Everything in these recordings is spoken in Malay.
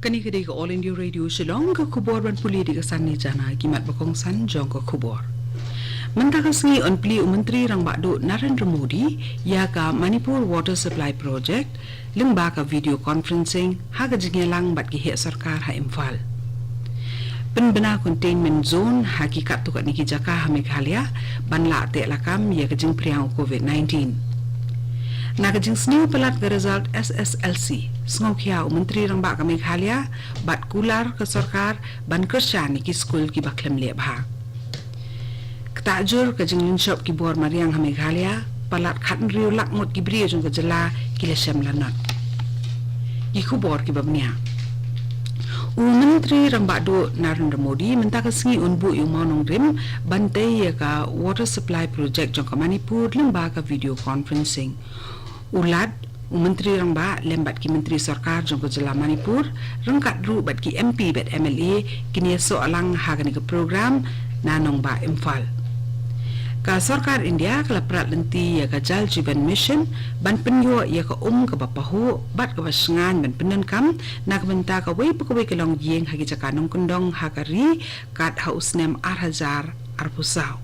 kani kedi ke All India Radio Shillong ke kubor ban puli di kesan ni jana kimat bakong san jong ke kubor. Mentaka sengi on pli Menteri Rang Bakdo Narendra Modi ya ka Manipur Water Supply Project lengba ka video conferencing ha ka jingelang bat ki he sarkar ha Imphal. Penbena containment zone hakikat tu kat niki jaka ha Meghalaya ban la te lakam ya ka jing priang COVID-19. Nakajing sniu pelat ke result SSLC sengau kia Menteri Rang Bak Meghalaya bat kular ke sarkar ban kerja niki skul ki baklem le bha. Ketajur ke jing linshop ki bor mariang ha Meghalaya palat khat riu lak mut ki bri jong ke jela ki lesem lanat. Ki kubor ki babnia. Menteri Rang Bakdo Narendra Modi minta ke sengi unbu yu maunong rim bantai ya ka water supply project jong ke Manipur lemba ka video conferencing. Ulat Menteri Rang Bak lembat ki Menteri Sarkar jong ke Jela Manipur rengkat ru bat ki MP bat MLA kini soalang hagan ke program nanong ba Imphal. Ka Sarkar India kala prat lenti ya ka Jal Jeevan Mission ban penyo ya ka ke bapahu bat ka basengan ban penen kam nak benta ka wei pekawai ke long yeng hagi jakanong kundong hakari kat hausnem arhajar arpusau.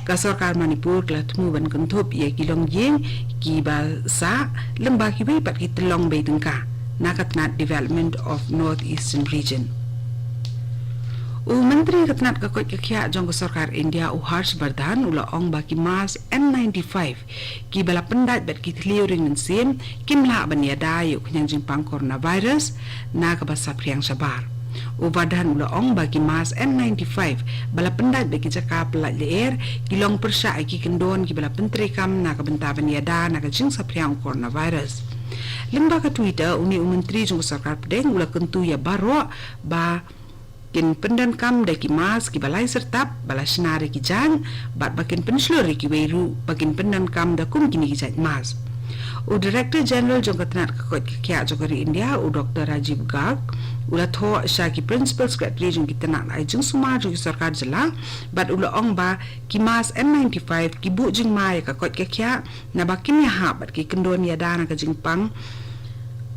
Ka Sarkar Manipur kala temu ban kentup ya kilong yeng ki ba sa lemba ki wei pat ki telong bei tengka nakatnat development of northeastern region. Menteri Ketnat Kakot Kekia jong ke Sarkar India Harsh Vardhan ula ong baki mas N95 ki bala pendat bat ki tliu ring sim kimla baniada yuk nyang jimpang coronavirus na ka basa priang sabar. Vardhan ula ong baki mas N95 bala pendat baki jaka pelat leer ki long persya ki kendon ki bala pentri kam na ka benta baniada na ka jing sa priang coronavirus. Lembaga Twitter uni Menteri jong ke Sarkar Pedeng ula kentu ya baro ba kin pendan kam daki mas ki balai sertap bala senari ki jang bat bakin penslori ki weiru bakin pendan kam da kum kini ki jang mas. Director General jong Ketnat Kakot Kekia jogari India Dr. Rajiv Garg ula tho sha ki Principal Secretary jong Ketnat ai jing suma jong Sarkar Jela bat ula ong ba ki mas N95 ki bu jing mai Kakot Kekia na bakin ya ha bat ki kendon ya dana ka jing pang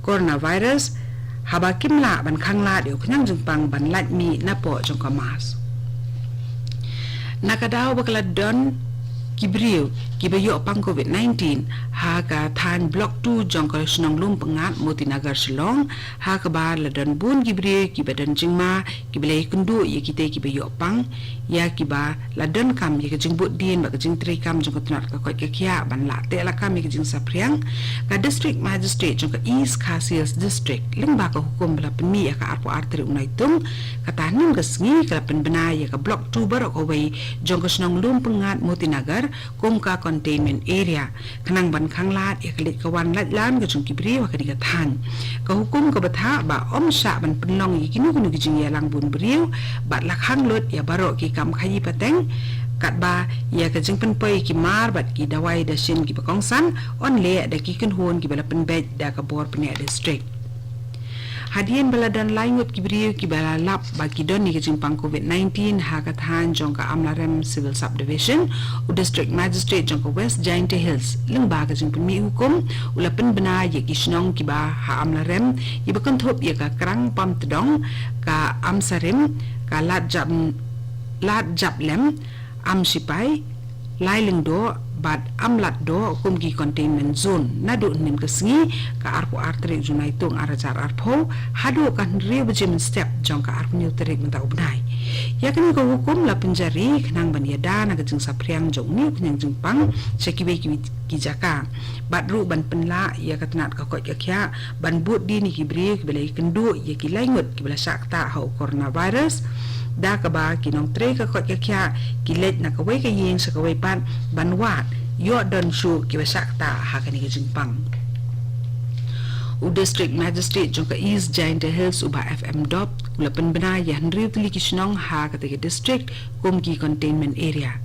coronavirus haba kimla ban khangla diu khnyang jingpang ban lat mi napo jong kamas nakadaw bakala don kibriu kibayo pang COVID-19 ha ka than block 2 jong ka snong lum pengat Motinagar Shillong ha ka ba ladan bun kibriu kibadan jingma kiblai kundu ye kite kibayo pang ya kiba ladan kam ye jingbut din ba jing tri kam jong Ketnat Kakot Kekia ban la te la kam ye jing sapriang ka district magistrate jong ka East Khasias district lemba ka hukum bala pemi ya ka arpo arteri unaitung kata nim ka sengi ka penbena ya ka block 2 barok away jong ka snong lum pengat Motinagar kum ka containment area kanang ban khanglat ya kalit kawan latlan ka jong kibri wa ka digatan ka hukum ka batha ba omsha ban penlong yi kinu kunu jing ya lang bun briu bat lakhang lot ya baro ki kam khayi pateng kat ba ya ka jing penpoi ki mar bat ki dawai da shin ki pakongsan on le da ki kun hon ki bala penbet da ka bor pene district hadian bala dan laingut kibriu ki bala lap bagi don ni jimpang COVID-19 ha ka than jong ka Amlarem Civil Subdivision District Magistrate jong ka West Giant Hills lengba ka jing pemi hukum ula penbena ye ki snong ki ba ha Amlarem i bakon thop ye ka krang pam tedong ka Amsarim ka lat jab lem am sipai lailing do bat amlat do kumki containment zone nadu nim kesengi ka arpo arteri junai tung arajar arpo hadu kan riu bejim step jong ka arpo terik menta ubnai ya kan ko hukum la penjari kenang baniada na kejeng sapriang jong ni kenyang jengpang sekibe ki jaka bat ru ban penla ya Ketnat Kakot Kekia ban but di ni kibri kibelai kendu ya ki laingut kibela sakta ha coronavirus da ka ba kinong tre Kakot Kekia kilet na kawai ka yeng sa kawai pan banwat yo don shu ki basakta ha ka ni jingpang District Magistrate jong ka East Giant Hills uba FM dop ula penbena ya henry tuli ki snong ha ka te district kum ki containment area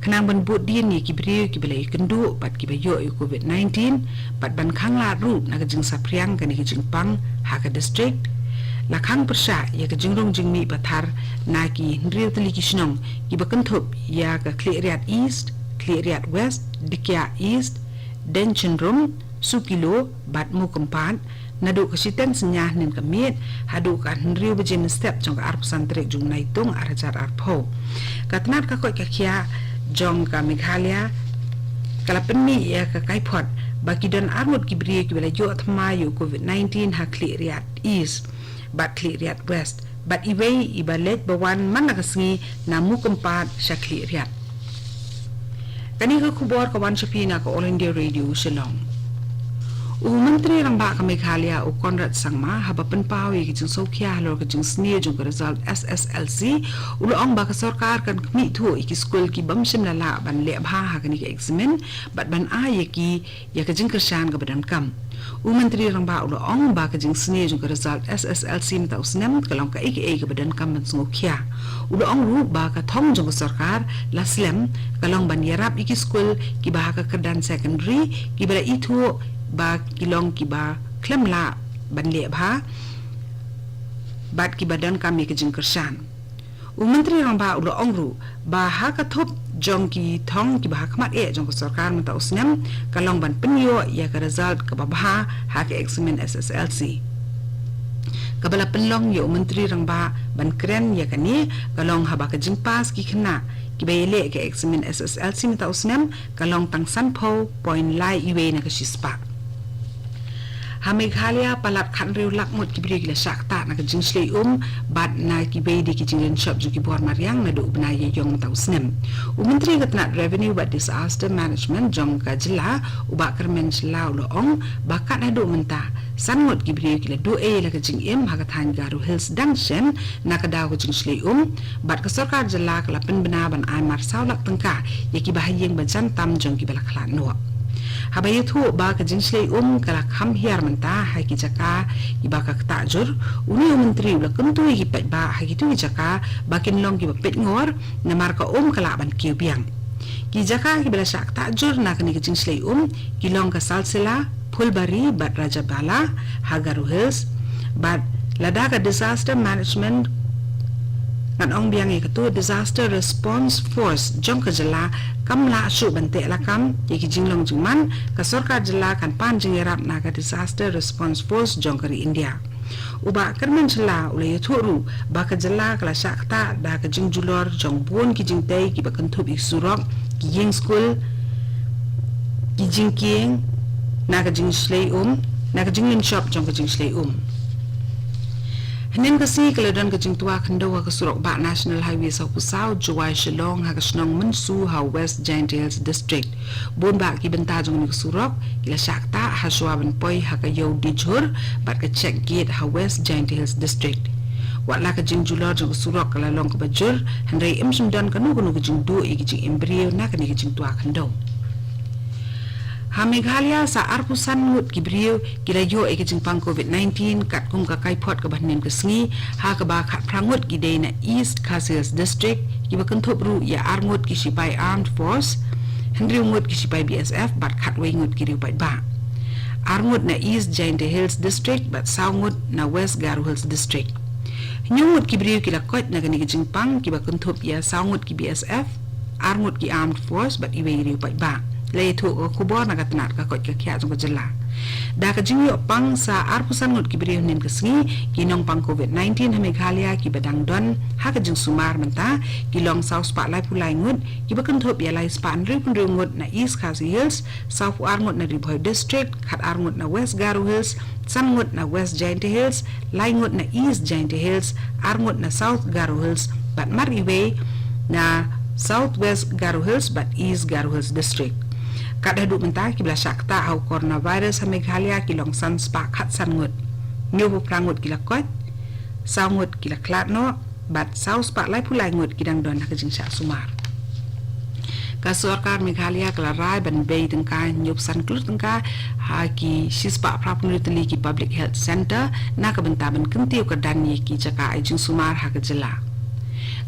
kanang ban but din ni kibriu ki belai kendu bat ki bayo COVID-19 bat ban khangla ru na ka jing sapriang ka ni jingpang ha ka district lakhang persya ya ka jingrong jingmi bathar na ki henry tuli ki snong ki bakentup ya ka Cleariat East Cleariat West Dikia East Denchenrum Sukilo bat Mukempat nadu kasiten senyah nin kamit hadu kan riu bejim step jong ka arpusan trek jung naitung arajar arpo katnat ka koi kakia jong ka Meghalaya kala penmi ya ka kaipot baki don armut kibri ki bela jo thmayu COVID-19 ha clear east but clear west but iway ibalet bawan manakasngi namu kempat syakli riat kani ka kubor kawan sapina ka All India Radio Shillong Menteri Ramba ka Meghalaya o Conrad Sangma haba penpawi ki jing sokya halor ka jing sneer jung ka result SSLC ulo ong ba ka sarkar kan kmi thu iki school ki bamshim la ban le bha ha kani ka examen bat ban a ye ki ya ka jing kershan ka badan kam Menteri Ramba ulo ong ba ka jing sneer jung ka result SSLC mta usnem kalong ka iki ka badan kam ban sokya ulo ong ru ba ka thong jung ka sarkar la slem kalong ban yarap iki school ki ba ka kedan secondary ki bala itu ba kilong ki ba klem la ban le bha bat ki badan kami ke jing kershan Menteri Ramba ulo ongru ba ha ka thop jong ki thong ki ba khmat jong ko sarkar mata usnem kalong ban penyo ya ka result ka ba ha ka examen SSLC kabala penlong yo Menteri Ramba ban kren ya kani kalong ha ba ka jing pas ki khna ki ba le ka examen SSLC mata usnem kalong tang san pho point lai iwe na ka shispa Meghalaya palat khan riu lakmut kibri gila sakta na ka jingsle bat na kibe di ki jinglen shop ju ki bor mariang na do ubnaya yong tau snem Menteri katna revenue but disaster management jong ka jila uba kermen slau lo ong bakat na do menta sanmut kibri gila do la ka jing ha ka than garu hills dangshen na ka daw ka jingsle bat ka sarkar jila kala pen bena ban ai mar saulak tengka ya ki bahayeng ban tam jong ki bala khlan no habay thu ba ka jingsle kala kham hiar manta hai ki jaka iba ka tajur uni Menteri ula kentu ki pet ba hai ki tu jaka bakin long ki pet ngor na mar ka kala ban ki biang ki jaka ki bela sak tajur na ka ni jingsle ki long ka salsela Phulbari bat Rajabala Hagaru Hills bat lada ka disaster management kan ong biang ikatu disaster response force jong ka jala kamla su bante la kam yeki jinglong jingman ka sarkar jala kan pan jingerap na ka disaster response force jong kari India uba kermen jala ule yaturu ba ka jala kala sakta da ka jingjulor jong bon ki jingtai ki ba kan thubi surok ki yeng school ki jingking na ka jingsle na ka jinglin shop jong ka jingsle Henen kasi kaladan ka jing tuwa kando ka surok ba National Highway sa Kusao, Juwai Shillong, ha ka Shnong Mansu, ha West Giant Hills District. Bon ba ki benta jong ni ka surok, kila sakta ha Shuaban Poi ha ka Yaw Dijhur, bat ka check gate ha West Giant Hills District. Wala ka jing julor jong ka surok kala long ka bajur, handai imsumdan kanu ka jing do ki jing embryo na ka ni ka jing tuwa kando. Meghalaya sa arpusan ngut kibriyo kilayo ke jingpang COVID-19 kat kum ka kaipot ka banem ke sngi ha ka ba khat prangut ki dei na East Khasias District ki ba kanthop ru ya arngut ki sipai armed force hendri ngut ki sipai BSF bat khat wei ngut ki riu pai ba arngut na East Giant Hills District bat saungut na West Garo Hills District nyungut kibriyo kilakot na gani ke jingpang ki ba kanthop ya saungut ki BSF arngut ki armed force bat iwe riu pai ba lay thu ko kubor na katnat ka kot ka kya jong jela da ka jingyo pang sa arpusan ngut kibriyo nin kasngi kinong pang COVID-19 Meghalaya ki badang don ha ka jing sumar menta kilong south pa lai pulai ngut ki bakan thop ya lai span ri pun ngut na East Khasi Hills south arngut na Ribhoi District khat arngut na West Garo Hills san ngut na West Giant Hills lai ngut na East Giant Hills arngut na South Garo Hills bat mariwe na Southwest Garo Hills bat East Garo Hills District kada du menta ki bla sakta au coronavirus ha Meghalaya kilong san spa khat san ngut nyobu prangut kilakot saungut kilaklat no bat saus pa lai pulai ngut kidang don ka jing sa sumar ka sarkar Meghalaya kala rai ban bei tengka nyob san klut tengka ha ki sispa prapnutli ki public health center na ka benta ban kentiu ka dan ye ki jaka ai jing sumar ha ka jela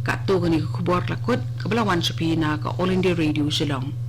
ka to gani ka khubor lakot ka bla wan chapi na ka All India Radio Shillong